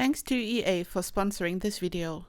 Thanks to EA for sponsoring this video.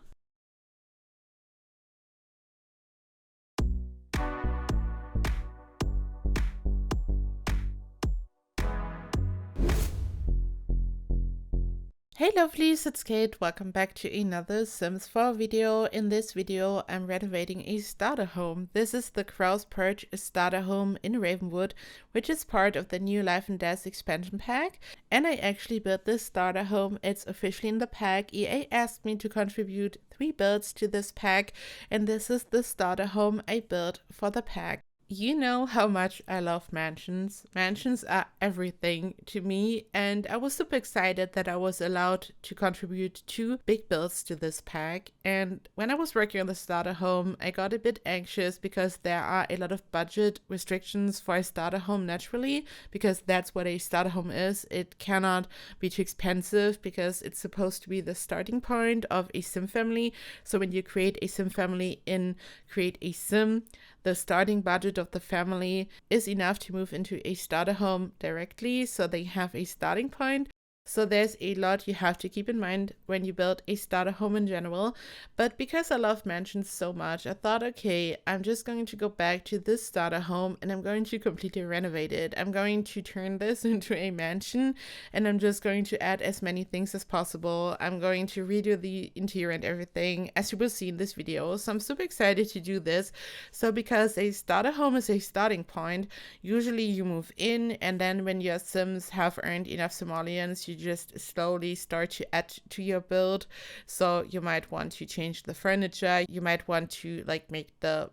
Hey lovelies, it's Kate. Welcome back to another Sims 4 video. In this video, I'm renovating a starter home. This is the Crow's Perch starter home in Ravenwood, which is part of the new Life and Death expansion pack. And I actually built this starter home. It's officially in the pack. EA asked me to contribute 3 builds to this pack, and this is the starter home I built for the pack. You know how much I love mansions. Mansions are everything to me, and I was super excited that I was allowed to contribute 2 big builds to this pack. And when I was working on the starter home, I got a bit anxious because there are a lot of budget restrictions for a starter home naturally, because that's what a starter home is. It cannot be too expensive because it's supposed to be the starting point of a sim family. So when you create a sim family in Create a Sim, the starting budget of the family is enough to move into a starter home directly, so they have a starting point. So there's a lot you have to keep in mind when you build a starter home in general. But because I love mansions so much, I thought, okay, I'm just going to go back to this starter home and I'm going to completely renovate it. I'm going to turn this into a mansion and I'm just going to add as many things as possible. I'm going to redo the interior and everything, as you will see in this video. So I'm super excited to do this. So because a starter home is a starting point, usually you move in and then when your Sims have earned enough simoleons, you just slowly start to add to your build. So you might want to change the furniture, you might want to make the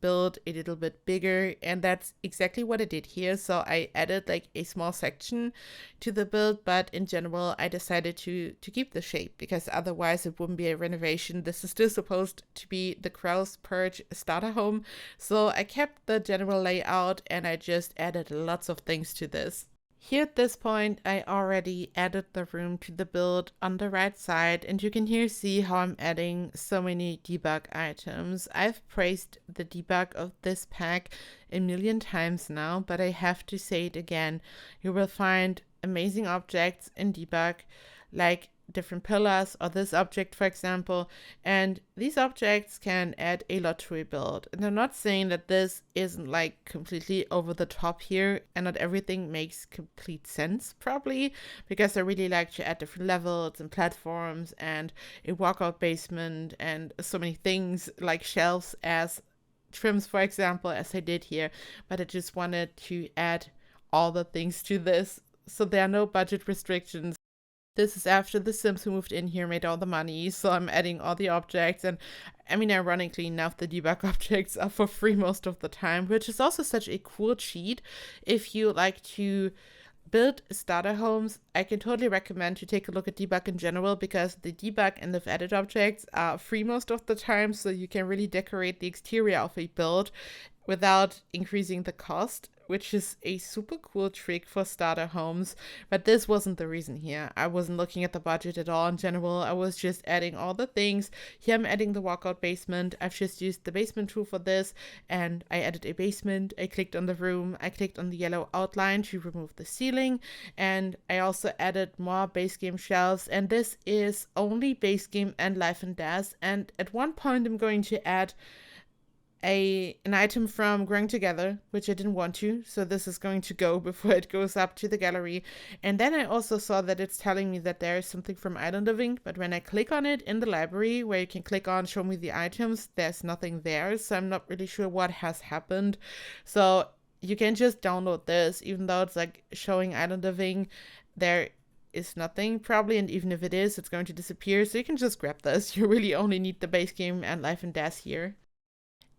build a little bit bigger, and that's exactly what I did here. So I added a small section to the build, but in general I decided to keep the shape because otherwise it wouldn't be a renovation. This is still supposed to be the Crow's Perch starter home, so I kept the general layout and I just added lots of things to this. Here at this point, I already added the room to the build on the right side, and you can here see how I'm adding so many debug items. I've praised the debug of this pack a million times now, but I have to say it again. You will find amazing objects in debug, like different pillars or this object, for example, and these objects can add a lot to a build. And I'm not saying that this isn't completely over the top here and not everything makes complete sense, probably, because I really like to add different levels and platforms and a walkout basement and so many things like shelves as trims, for example, as I did here. But I just wanted to add all the things to this, so there are no budget restrictions. This is after the Sims who moved in here made all the money, so I'm adding all the objects. And I mean, ironically enough, the debug objects are for free most of the time, which is also such a cool cheat. If you like to build starter homes, I can totally recommend to take a look at debug in general, because the debug and the added objects are free most of the time, so you can really decorate the exterior of a build without increasing the cost, which is a super cool trick for starter homes. But this wasn't the reason here. I wasn't looking at the budget at all in general. I was just adding all the things. Here I'm adding the walkout basement. I've just used the basement tool for this, and I added a basement. I clicked on the room. I clicked on the yellow outline to remove the ceiling, and I also added more base game shelves. And this is only base game and Life and Death. And at one point I'm going to add an item from Growing Together, which I didn't want to, so this is going to go before it goes up to the gallery. And then I also saw that it's telling me that there is something from Island Living, but when I click on it in the library where you can click on show me the items, there's nothing there, so I'm not really sure what has happened. So you can just download this, even though it's showing Island Living, there is nothing probably, and even if it is, it's going to disappear, so you can just grab this. You really only need the base game and Life and Death here.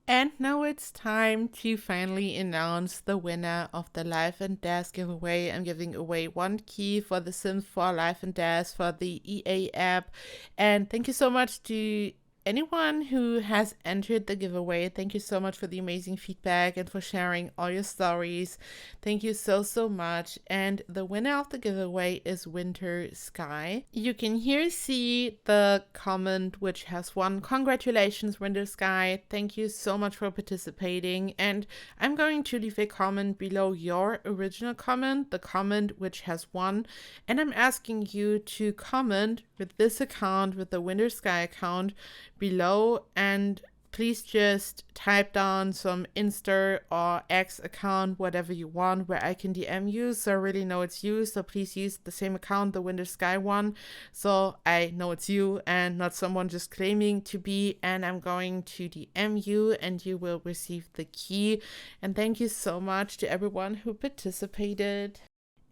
And now it's time to finally announce the winner of the Life and Death giveaway. I'm giving away 1 key for the Sims 4 Life and Death for the EA app. And thank you so much to anyone who has entered the giveaway, thank you so much for the amazing feedback and for sharing all your stories. Thank you so much. And the winner of the giveaway is Winter Sky. You can here see the comment which has won. Congratulations, Winter Sky. Thank you so much for participating. And I'm going to leave a comment below your original comment, the comment which has won. And I'm asking you to comment with this account, with the Winter Sky account below, and please just type down some Insta or X account, whatever you want, where I can DM you so I really know it's you. So please use the same account, the Winter Sky one, so I know it's you and not someone just claiming to be. And I'm going to DM you and you will receive the key. And thank you so much to everyone who participated.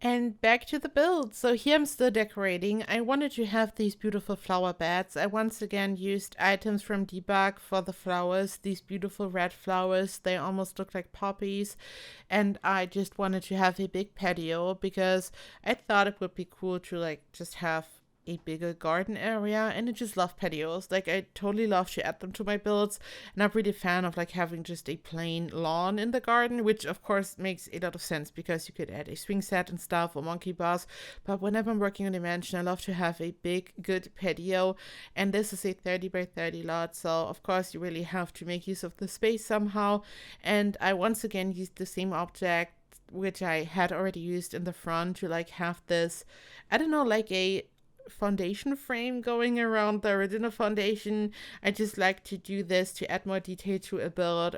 And back to the build. So here I'm still decorating. I wanted to have these beautiful flower beds. I once again used items from Debug for the flowers, these beautiful red flowers. They almost look like poppies. And I just wanted to have a big patio because I thought it would be cool to like just have a bigger garden area, and I just love patios. Like, I totally love to add them to my builds, and I'm really a fan of like having just a plain lawn in the garden, which of course makes a lot of sense because you could add a swing set and stuff or monkey bars. But whenever I'm working on a mansion, I love to have a big good patio, and this is a 30 by 30 lot, so of course you really have to make use of the space somehow. And I once again used the same object which I had already used in the front to like have this, I don't know, like a foundation frame going around the original foundation. I just like to do this to add more detail to a build.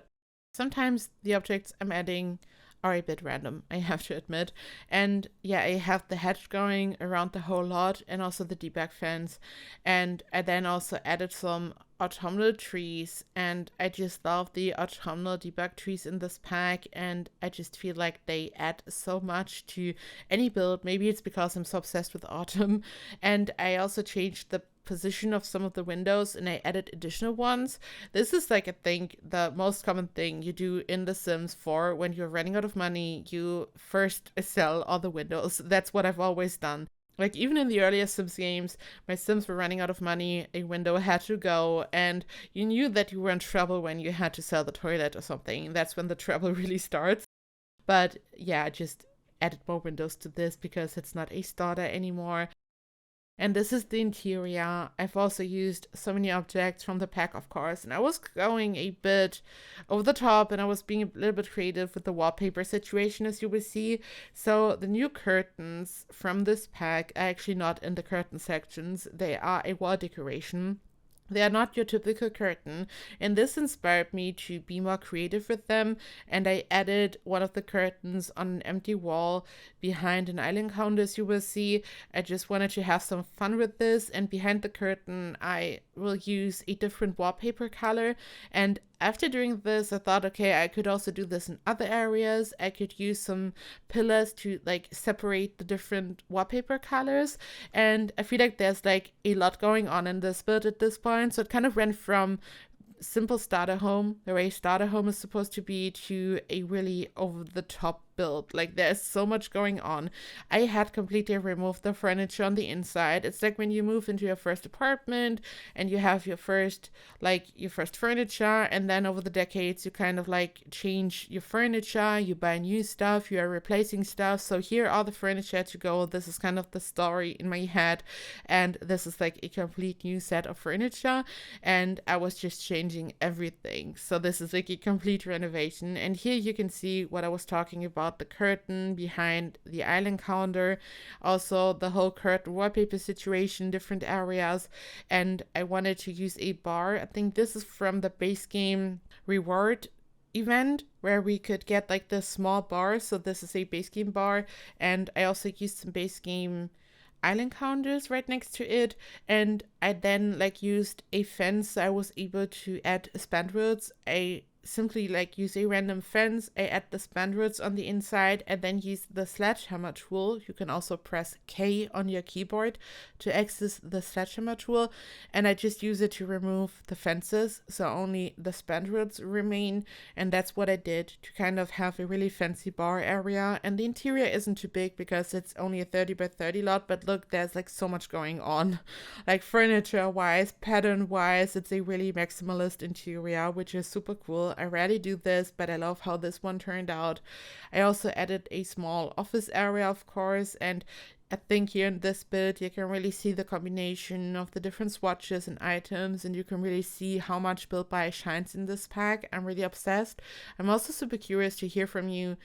Sometimes the objects I'm adding are a bit random, I have to admit. And yeah, I have the hedge going around the whole lot and also the debug fence. And I then also added some autumnal trees, and I just love the autumnal debug trees in this pack, and I just feel like they add so much to any build. Maybe it's because I'm so obsessed with autumn. And I also changed the position of some of the windows and I added additional ones. This is like, I think, the most common thing you do in The Sims 4 when you're running out of money. You first sell all the windows. That's what I've always done. Like, even in the earlier Sims games, my Sims were running out of money, a window had to go, and you knew that you were in trouble when you had to sell the toilet or something. That's when the trouble really starts. But yeah, I just added more windows to this because it's not a starter anymore. And this is the interior. I've also used so many objects from the pack, of course, and I was going a bit over the top and I was being a little bit creative with the wallpaper situation, as you will see. So the new curtains from this pack are actually not in the curtain sections. They are a wall decoration. They are not your typical curtain, and this inspired me to be more creative with them, and I added one of the curtains on an empty wall behind an island counter, as you will see. I just wanted to have some fun with this, and behind the curtain I will use a different wallpaper color. And after doing this, I thought, okay, I could also do this in other areas. I could use some pillars to like separate the different wallpaper colors. And I feel like there's like a lot going on in this build at this point. So it kind of went from simple starter home, the way starter home is supposed to be, to a really over the top build. Like, there's so much going on. I had completely removed the furniture on the inside. It's like when you move into your first apartment and you have your first furniture, and then over the decades you kind of like change your furniture, you buy new stuff, you are replacing stuff. So here are the furniture to go. This is kind of the story in my head, and this is like a complete new set of furniture, and I was just changing everything. So this is like a complete renovation. And here you can see what I was talking about, the curtain behind the island counter, also the whole curtain wallpaper situation, different areas. And I wanted to use a bar. I think this is from the base game reward event where we could get like the small bar. So this is a base game bar, and I also used some base game island counters right next to it, and I then like used a fence. I was able to add spandrels. I simply like use a random fence. I add the spandrels on the inside and then use the sledgehammer tool. You can also press K on your keyboard to access the sledgehammer tool, and I just use it to remove the fences so only the spandrels remain. And that's what I did to kind of have a really fancy bar area. And the interior isn't too big because it's only a 30 by 30 lot, but look, there's like so much going on, like furniture wise, pattern wise. It's a really maximalist interior, which is super cool. I rarely do this, but I love how this one turned out. I also added a small office area, of course, and I think here in this build you can really see the combination of the different swatches and items, and you can really see how much Build By shines in this pack. I'm really obsessed. I'm also super curious to hear from you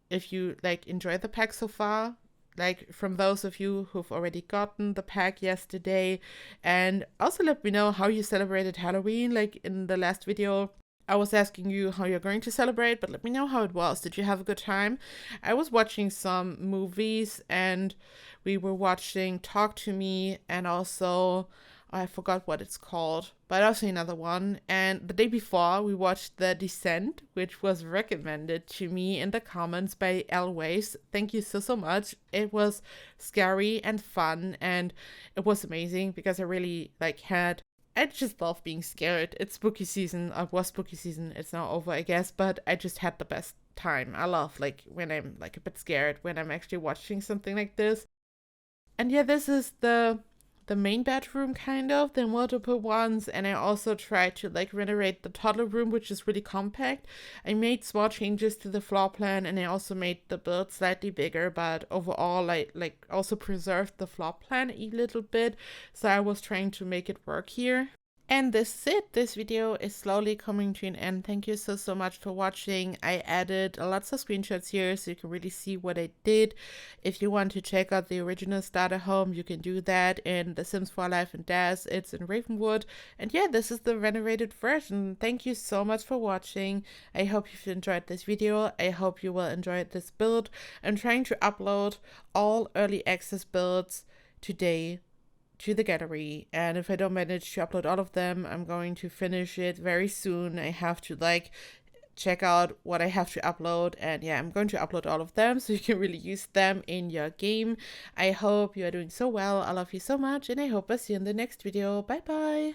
if you like enjoy the pack so far, like from those of you who've already gotten the pack yesterday. And also let me know how you celebrated Halloween. Like in the last video I was asking you how you're going to celebrate, but let me know how it was. Did you have a good time? I was watching some movies, and we were watching Talk to Me, and also I forgot what it's called, but also another one. And the day before we watched The Descent, which was recommended to me in the comments by L Waves. Thank you so much. It was scary and fun, and it was amazing because I really like had I just love being scared. It's spooky season. It was spooky season. It's now over, I guess, but I just had the best time. I love like when I'm like a bit scared when I'm actually watching something like this. And yeah, this is the main bedroom, kind of, the multiple ones. And I also tried to like renovate the toddler room, which is really compact. I made small changes to the floor plan, and I also made the build slightly bigger, but overall I like also preserved the floor plan a little bit, so I was trying to make it work here. And this is it. This video is slowly coming to an end. Thank you so much for watching. I added lots of screenshots here so you can really see what I did. If you want to check out the original starter home, you can do that in The Sims 4 Life and Death. It's in Ravenwood. And yeah, this is the renovated version. Thank you so much for watching. I hope you've enjoyed this video. I hope you will enjoy this build. I'm trying to upload all early access builds today to the gallery, and if I don't manage to upload all of them, I'm going to finish it very soon. I have to like check out what I have to upload, and yeah, I'm going to upload all of them so you can really use them in your game. I hope you are doing so well. I love you so much, and I hope I see you in the next video. Bye bye.